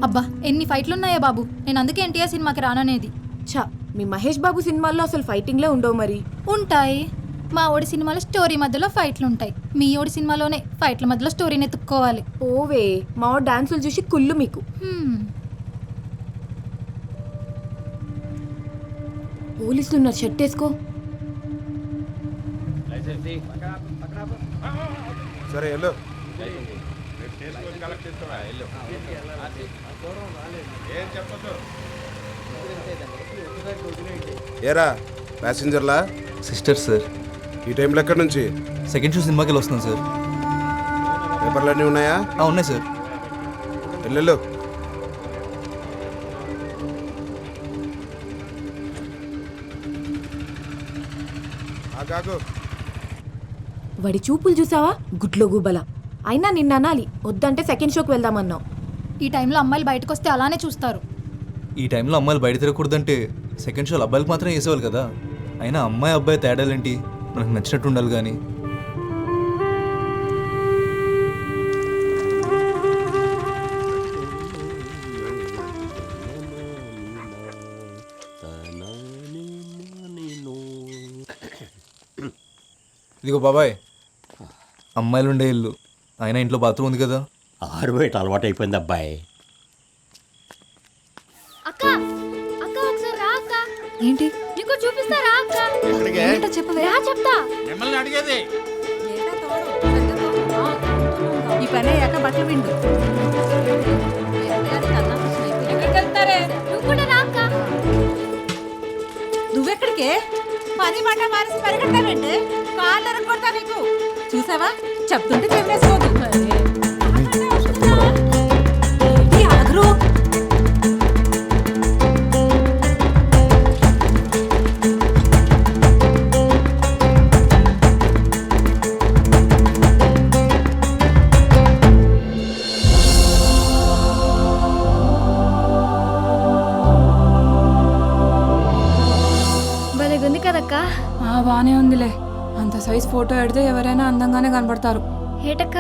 అబ్బా ఎన్ని ఫైట్లు ఉన్నాయో బాబు, నేను అందుకే ఎన్టీఆర్ సినిమాకి రాననేది. ఛా, మీ మహేష్ బాబు సినిమాల్లో అసలు ఫైటింగ్లే ఉండవు మరి. ఉంటాయి, మా ఓడి సినిమాలో స్టోరీ మధ్యలో ఫైట్లు ఉంటాయి, మీ ఓడి సినిమాలోనే ఫైట్ల మధ్యలో స్టోరీని ఎత్తుక్కోవాలి. ఓవే, మా డాన్సులు చూసి కుళ్ళు మీకు. పోలీసులు ఉన్నారు, షర్ట్ వేసుకో. సరే వెళ్ళు. ఏరా ప్యాసింజర్లా? Sister sir. ఈ టైంలో ఎక్కడి నుంచి? సెకండ్ షో సినిమాకి వెళ్ళి వస్తున్నాను సార్. పేపర్లు అన్నీ ఉన్నాయా? ఉన్నాయి సార్. వెళ్ళు. ఆగాగు. వాడి చూపులు చూసావా, గుడ్లో గుబల. అయినా నిన్న అనాలి, వద్దంటే సెకండ్ షోకి వెళ్దామన్నావు. ఈ టైంలో అమ్మాయిలు బయటకు వస్తే అలానే చూస్తారు. ఈ టైంలో అమ్మాయిలు బయట తిరగకూడదంటే సెకండ్ షోలు అబ్బాయిలకు మాత్రమే వేసేవాళ్ళు కదా. అయినా అమ్మాయి అబ్బాయి తేడాలేంటి, మనకు నచ్చినట్టు ఉండాలి కానీ. ఇదిగో బాబాయ్, అమ్మాయిలు ఉండే ఇల్లు, అయినా ఇంట్లో బాత్రూమ్ ఉంది కదా. ఆరు బయట అలవాటు అయిపోయింది అబ్బాయి. అక్క అక్క ఒకసారి రా అక్క. ఏంటి? నీకు చూపిస్తారా అక్క? ఏంటో చెప్పవే. చెప్తా. మిమ్మల్ని అడిగేది. ఈ పని అయ్యాక బట్టలు విండు. ఎక్కడికి వెళ్తారే? నువ్వు కూడా రా అక్క. నువ్వెక్కడికే? పని మాట మారిసి పరిగెడతావేంటి? కాళ్ళు ఎరగొడతా నీకు. చూసావా, చెప్తుంటే చెప్పేసుకోదు. అగరు భలేగుంది కదక్క. బానే ఉందిలే. అంత సైజ్ ఫోటో ఎడితే ఎవరైనా అందంగానే కనబడతారు. ఏటక్క,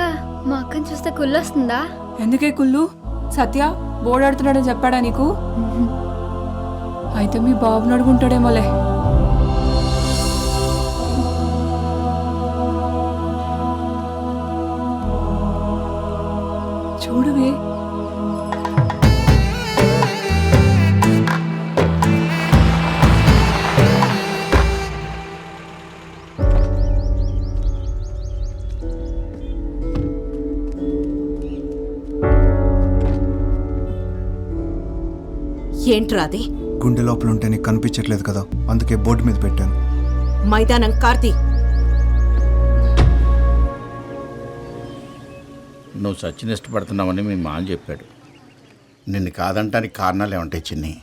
మా అక్కని చూస్తే కుళ్ళొస్తుందా? ఎందుకే కుళ్ళు? సత్య బోర్డు ఆడుతున్నాడని చెప్పాడా నీకు? అయితే మీ బాబుని అడుగుంటాడేమోలే. చూడువే, ఏంట్రా అది? గుండె లోపల ఉంటే నీకు కనిపించట్లేదు కదా, అందుకే బోర్డు మీద పెట్టాను. మైదానం కార్తీ. నువ్వు సచిన్ ఇష్టపడుతున్నావని మీ మామ చెప్పాడు. నిన్ను కాదంటానికి కారణాలు ఏమంటాయి చిన్ని?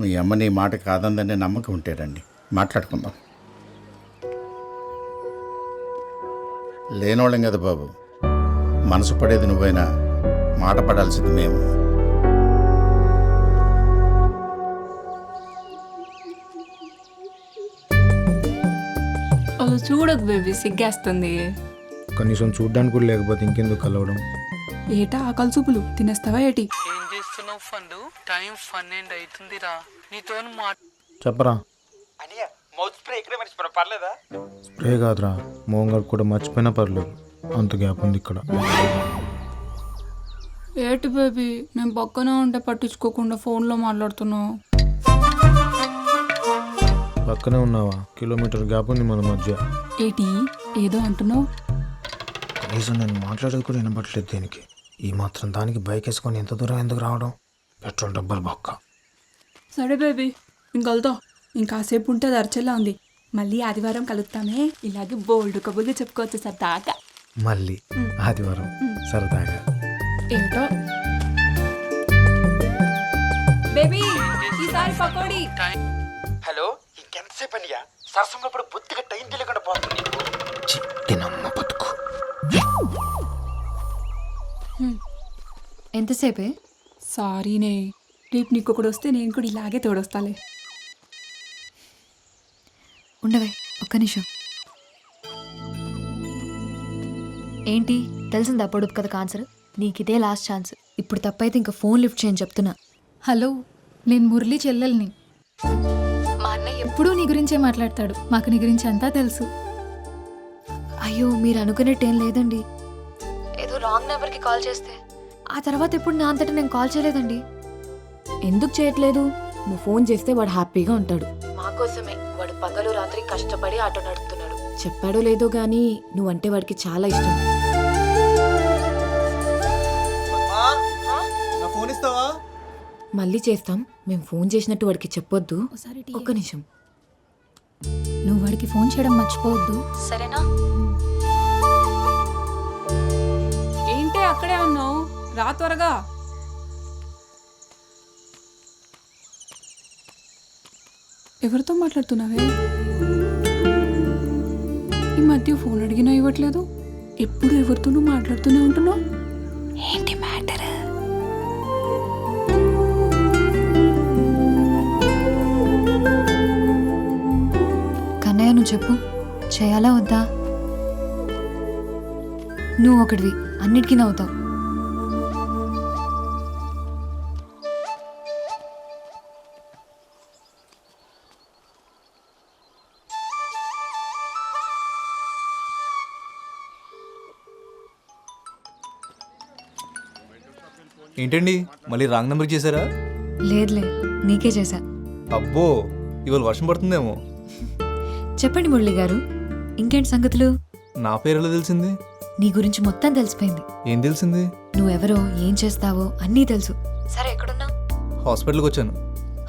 మీ అమ్మ నీ మాట కాదందనే నమ్మకం ఉంటేరండి, మాట్లాడుకుందాం. లేనోళ్ళం కదా బాబు, మనసు పడేది నువ్వైనా మాట పడాల్సింది మేము. చూడకు బేబీ, సిగ్గేస్తుంది. కనీసం చూడ్డానికి కూడా లేకపోతే ఇంకెందుకు కలవడం? ఏటా ఆకలి చూపులు తినేస్తావా ఏటి? ఏం చేస్తున్నావు ఫండు? టైం 12 అవుతుందిరా. నీతో చెప్పరా. పర్లేదా? స్ప్రే కాదురా, మోహన్ కూడా మర్చిపోయినా పర్లేదు, అంత గ్యాప్ ఉంది ఇక్కడ. ఏటి బేబీ, మేము పక్కనే ఉంటే పట్టించుకోకుండా ఫోన్లో మాట్లాడుతున్నావు. పక్కనే ఉన్నావా? కిలోమీటర్ గ్యాప్ ఉంది మన మధ్య. ఏటి ఏదో అంటున్నావు? కనీసం నేను మాట్లాడేది కూడా వినపట్లేదు దీనికి. ఈ మాత్రం దానికి బైక్ వేసుకొని ఎంత దూరం ఎందుకు రావడం? పెట్రోల్ డబ్బులు బొక్క. సరే బేబీ, ఇంకల్తో ఇంకాసేపు ఉంటే అది అర్చలా ఉంది. మళ్ళీ ఆదివారం కలుస్తామే, ఇలాగే బోల్డ్ కబుర్లు చెప్పుకోవచ్చు సరదాగా. మళ్ళీ ఆదివారం సరదాగా. ఏంటో బేబీ, ఈసారి పకోడీ. హలో, ఇంకెంతసేపు అనియా? సరసంలో ఇప్పుడు బొత్తిగా టైం తెలియకుండా పోతుంది నీకు. తినమ్మ బతుకు. ఎంతసేపే? సారీనే, రేపు నీకు ఒకడు వస్తే నేను కూడా ఇలాగే తోడొస్తాలే. ఉండవే ఒక్క నిమిషం. ఏంటి తెలిసిందా పొడుపు కథకు ఆన్సర్? నీకిదే last chance. ఇప్పుడు తప్పైతే ఇంకా ఫోన్ లిఫ్ట్ చేయని చెప్తున్నా. హలో, నేను మురళి చెల్లెల్ని. మా అన్నయ్య ఎప్పుడూ నీ గురించే మాట్లాడతాడు. మాకు నీ గురించి అంతా తెలుసు. అయ్యో మీరు అనుకునేట్టేం లేదండి. ఏదో రాంగ్ నెంబర్కి కాల్ చేస్తే ఆ తర్వాత ఎప్పుడు నా అంతటా నేను కాల్ చేయలేదండి. ఎందుకు చేయట్లేదు? నువ్వు ఫోన్ చేస్తే వాడు హ్యాపీగా ఉంటాడు. మా కోసమే వాడు పగలు రాత్రి కష్టపడి ఆటో నడుపుతున్నాడు. చెప్పాడో లేదో గానీ నువ్వంటే వాడికి చాలా ఇష్టం. నా ఫోన్ ఇస్తావా? మళ్ళీ చేస్తాం. మేము ఫోన్ చేసినట్టు వాడికి చెప్పొద్దు. ఒకసారి ఒక్క నిమిషం. నువ్వు వాడికి ఫోన్ చేయడం మర్చిపోవద్దు, సరేనా? ఏంటి అక్కడే ఉన్నావు? రా త్వరగా. ఎవరితో మాట్లాడుతున్నావే? ఈ మధ్య ఫోన్ అడిగినా ఇవ్వట్లేదు. ఎప్పుడు ఎవరితోనూ మాట్లాడుతూనే ఉంటున్నావు. ఏంటి మ్యాటర్? కన్నయ్య నువ్వు చెప్పు, చేయాలా వద్దా? నువ్వు ఒకటివి, అన్నిటికీ నవ్వుతావు. ఏంటండి మళ్ళీ రాంగ్ నెంబర్ చేశారా? లేదులే, నీకే చేశా. అబ్బో, ఇవాళ వర్షం పడుతుందేమో. చెప్పండి మురళి గారు, ఇంకేంటి సంగతులు? నా పేరు ఎలా తెలిసింది? నీ గురించి మొత్తం తెలిసిపోయింది. ఏం తెలిసింది? నువ్వెవరో, ఏం చేస్తావో అన్నీ తెలుసు. సరే, ఎక్కడున్నా? హాస్పిటల్కి వచ్చాను.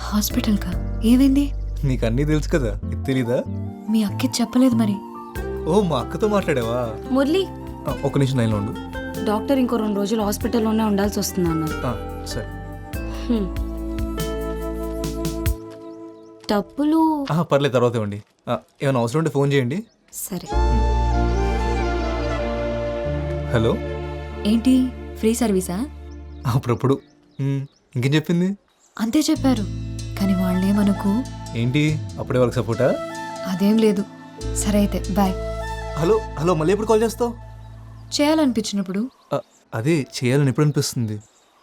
హాస్పిటల్కా? ఏమైంది? నీకు అన్నీ తెలుసు కదా, ఇది తెలీదా? మీ అక్కి చెప్పలేదు మరి. ఓ, మా అక్కతో మాట్లాడావా? మురళి, ఒక నిమిషం లైన్లో ఉండు. డాక్టర్ ఇంకో 2 రోజులు హాస్పిటల్లోనే ఉండాల్సి వస్తుంది అన్నారు. సరే. డబ్బులు పర్లేదు, తర్వాత ఇవ్వండి. ఏమైనా అవసరం ఉంటే ఫోన్ చేయండి. సరే. హలో, ఏంటి ఫ్రీ సర్వీసా? అప్పుడప్పుడు. ఇంకేం చెప్పింది? అంతే చెప్పారు, కానీ వాళ్ళేమనుకు. ఏంటి అప్పుడే వాళ్ళకి సపోర్టా? అదేం లేదు. సరే అయితే బాయ్. హలో హలో, మళ్ళీ ఎప్పుడు కాల్ చేస్తావు? చేయాలనిపించినప్పుడు. అదే చేయాలని ఎప్పుడు అనిపిస్తుంది?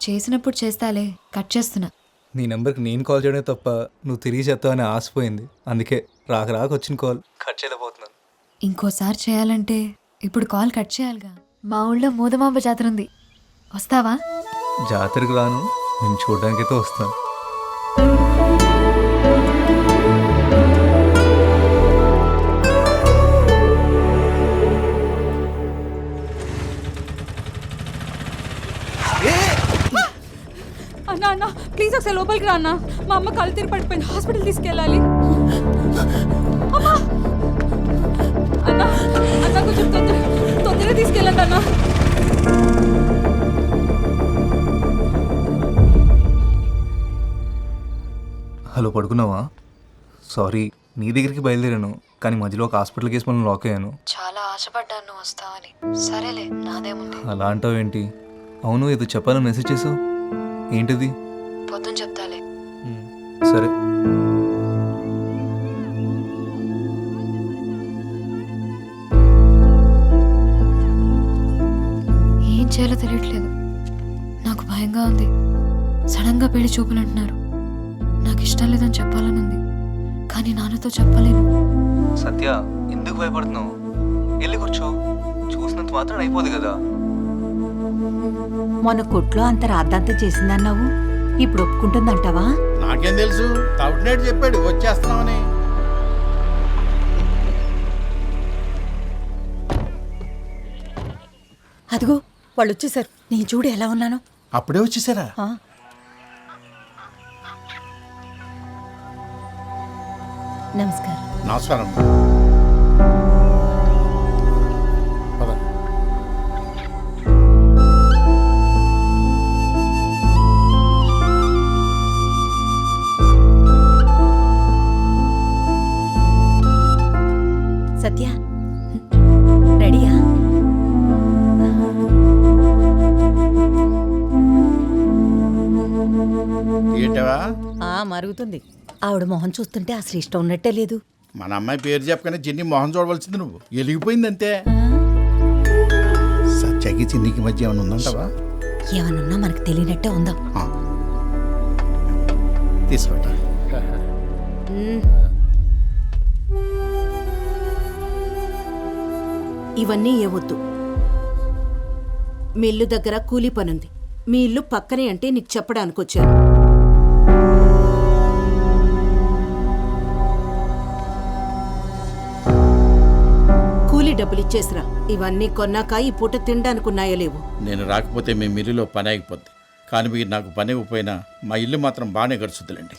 చేసినప్పుడు చేస్తాలే, కట్ చేస్తున్నా. నీ నెంబర్కి నేను కాల్ చేయడమే తప్ప నువ్వు తిరిగి చేస్తావని ఆశపోయింది. అందుకే రాక వచ్చిన కాల్ కట్ చేయలేకపోతున్నాను. ఇంకోసారి చేయాలంటే ఇప్పుడు కాల్ కట్ చేయాలిగా. మా ఊళ్ళో మూదమాంబ జాతర ఉంది, వస్తావా? జాతరకు రాను, నేను చూడడానికైతే వస్తాను. అన్నా అన్నా ప్లీజ్ ఒకసారి లోపలికి రా అన్నా. మా అమ్మ కళ్ళు తిరిగి పడిపోయింది, హాస్పిటల్ తీసుకెళ్ళాలి. అమ్మా! అన్నా అన్నా కొంచెం తొందరగా తీసుకెళ్ళండి అన్నా. హలో, పడుకున్నావా? సారీ, నీ దగ్గరికి బయలుదేరాను, కానీ మధ్యలో ఒక హాస్పిటల్ కేసు మనం లాక్ అయ్యాను. చాలా ఆశపడ్డాను నువ్వు వస్తావని. సరేలే, నాదేముంది. అలా అంటావు ఏంటి? అవును, ఏదో చెప్పాలని మెసేజ్ చేసావు, ఏంటిది? పొద్దున చెప్తాలే. సరే. ఏం చేయాలో తెలియట్లేదు, నాకు భయంగా ఉంది. సడన్గా పెళ్లి చూపులు అంటున్నారు. నాకు ఇష్టం లేదని చెప్పాలని ఉంది, కానీ నాన్నతో చెప్పలేను. సత్య, ఎందుకు భయపడుతున్నావు? వెళ్ళి కూర్చో, చూసినంత మాత్రం అయిపోదు కదా. మొన్న కొట్లో అంత రాద్దంతా చేసిందన్నావు, ఇప్పుడు ఒప్పుకుంటుందంటావా? నాకేం తెలుసు, తౌటినేడు చెప్పాడు వచ్చేస్తున్నామని. అదిగో వాళ్ళు వచ్చేసారు. నీ చూడు ఎలా ఉన్నాను. అప్పుడే వచ్చేసారా? నమస్కారం. నమస్కారం. పద. సత్య, రెడీయా? ఏంటవా? మరుగుతుంది. ఆవిడ మొహం చూస్తుంటే అసలు ఇష్టం ఉన్నట్టే లేదు. మన అమ్మాయి పేరు చెప్పగానే చిన్ని మొహం చూడవలసింది నువ్వు. ఎలిగిపోయింది అంతే. సత్యకి చిన్నికి మధ్య ఏమైనా ఉందంటావా? ఏమనున్నా మనకు తెలియనట్టే ఉందాం. తీసుకోండి. ఇవన్నీ ఏవద్దు. మీ ఇల్లు దగ్గర కూలీ పనుంది. మీ ఇల్లు పక్కనే అంటే నీకు చెప్పడానికి వచ్చాను. కూలీ డబ్బులు ఇచ్చేసిరా. ఇవన్నీ కొన్నాక ఈ పూట తినడానికి ఉన్నాయో లేవు. నేను రాకపోతే మీ మిల్లులో పని ఆగిపోద్ది, కానీ మీరు నాకు పని ఇవ్వకపోయినా మా ఇల్లు మాత్రం బాగానే గడుచుద్దులండి.